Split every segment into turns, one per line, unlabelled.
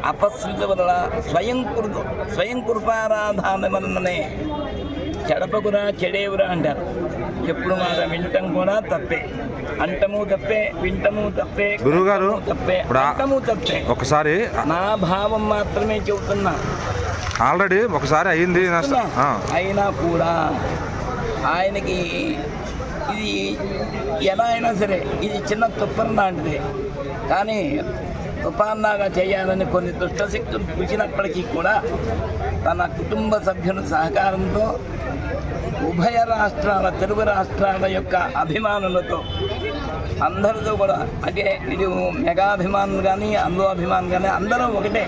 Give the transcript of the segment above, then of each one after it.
అపశృతి వల్ల స్వయం కృపారాధాన వలననే చెడపకురా చెడేవురా అంటారు. చెప్పుడు మాట వింటం కూడా తప్పే, అంటము తప్పే, వింటము తప్పే,
గురువుగారు
తప్పే, అంటము తప్పే.
ఒకసారి
నా భావం మాత్రమే చెబుతున్నా.
ఆల్రెడీ ఒకసారి అయింది
అయినా కూడా ఆయనకి ఇది ఎలా అయినా సరే ఇది చిన్న తుఫాన్ లాంటిదే. కానీ తుఫాన్లాగా చేయాలని కొన్ని దుష్టశక్తులు పిలిచినప్పటికీ కూడా తన కుటుంబ సభ్యుల సహకారంతో ఉభయ రాష్ట్రాల తెలుగు రాష్ట్రాల యొక్క అభిమానులతో అందరితో కూడా, అంటే ఇది మెగాభిమానులు కానీ అందులో అభిమానులు కానీ అందరూ ఒకటే,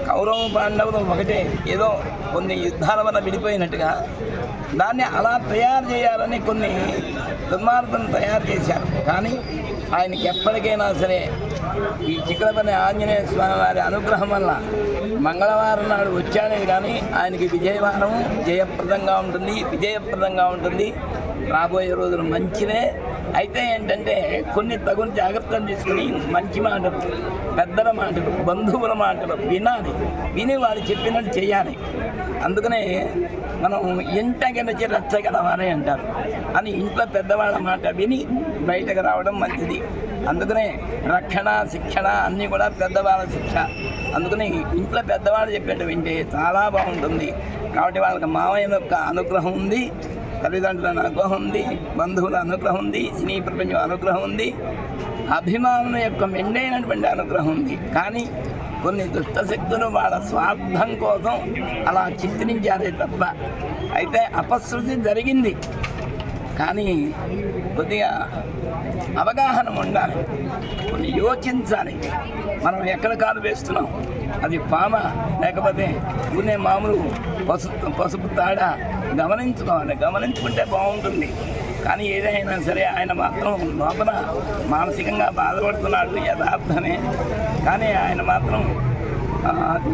కౌరవ పాండవులు ఒకటే. ఏదో కొన్ని యుద్ధాల వల్ల విడిపోయినట్టుగా దాన్ని అలా తయారు చేయాలని కొన్ని దుర్మార్గులను తయారు చేశారు. కానీ ఆయనకి ఎప్పటికైనా సరే ఈ చిక్కడపల్లి ఆంజనేయ స్వామి వారి అనుగ్రహం వల్ల మంగళవారం నాడు వచ్చానే కానీ ఆయనకి విజయవారం జయప్రదంగా ఉంటుంది. రాబోయే రోజులు మంచివే. అయితే ఏంటంటే కొన్ని తగుని జాగ్రత్తలు తీసుకుని మంచి మాటలు, పెద్దల మాటలు, బంధువుల మాటలు విని వారు చెప్పినట్టు చేయాలి. అందుకనే మనం ఇంట గెలిచి రచ్చగలవారే అంటారు. అని ఇంట్లో పెద్దవాళ్ళ మాట విని బయటకు రావడం మంచిది. అందుకనే రక్షణ, శిక్షణ అన్నీ కూడా పెద్దవాళ్ళ శిక్ష. అందుకని ఇంట్లో పెద్దవాళ్ళు చెప్పేట్టు వింటే చాలా బాగుంటుంది. కాబట్టి వాళ్ళకి మావయ్య యొక్క అనుగ్రహం ఉంది, తల్లిదండ్రుల అనుగ్రహం ఉంది, బంధువుల అనుగ్రహం ఉంది, సినీ ప్రపంచం అనుగ్రహం ఉంది, అభిమానుల యొక్క మెండైనటువంటి అనుగ్రహం ఉంది. కానీ కొన్ని దుష్టశక్తులు వాళ్ళ స్వార్థం కోసం అలా చింతనించారే తప్ప. అయితే అపశృతి జరిగింది, కానీ కొద్దిగా అవగాహన ఉండాలి, కొన్ని యోచించాలి. మనం ఎక్కడ కాలు వేస్తున్నాం, అది పామ లేకపోతే పూనే మామూలు పసుపు తాడ గమనించుకోవాలి. గమనించుకుంటే బాగుంటుంది. కానీ ఏదైనా సరే ఆయన మాత్రం లోపల మానసికంగా బాధపడుతున్నాడు, యథార్థమే. కానీ ఆయన మాత్రం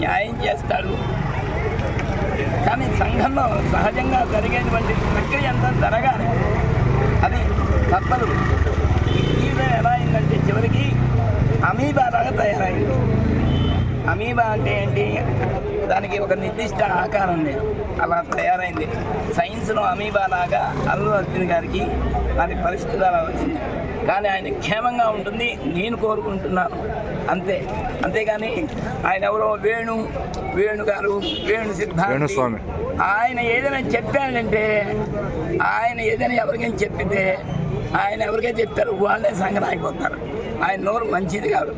న్యాయం చేస్తాడు. కానీ సంఘంలో సహజంగా జరిగేటువంటి ప్రక్రియ అంతా జరగాలి, అది తప్పదు. జీవితం ఎలా అయిందంటే చివరికి అమీబాలాగా తయారైంది. అమీబా అంటే ఏంటి? దానికి ఒక నిర్దిష్ట ఆకారం లేదు, అలా తయారైంది. సైన్స్లో అమీబాలాగా అల్లు అర్జున్ గారికి దాని పరిస్థితి అలా వచ్చింది. కానీ ఆయన క్షేమంగా ఉంటుంది నేను కోరుకుంటున్నాను, అంతేగాని ఆయన ఎవరో వేణుగారు, వేణు సిద్ధాంతి, ఆయన ఏదైనా చెప్పాడంటే, ఆయన ఏదైనా ఎవరికైనా చెప్పితే ఆయన ఎవరికైనా చెప్తారు, వాళ్ళే సంగతి అయిపోతారు. ఆయన నోరు మంచిది కాదు.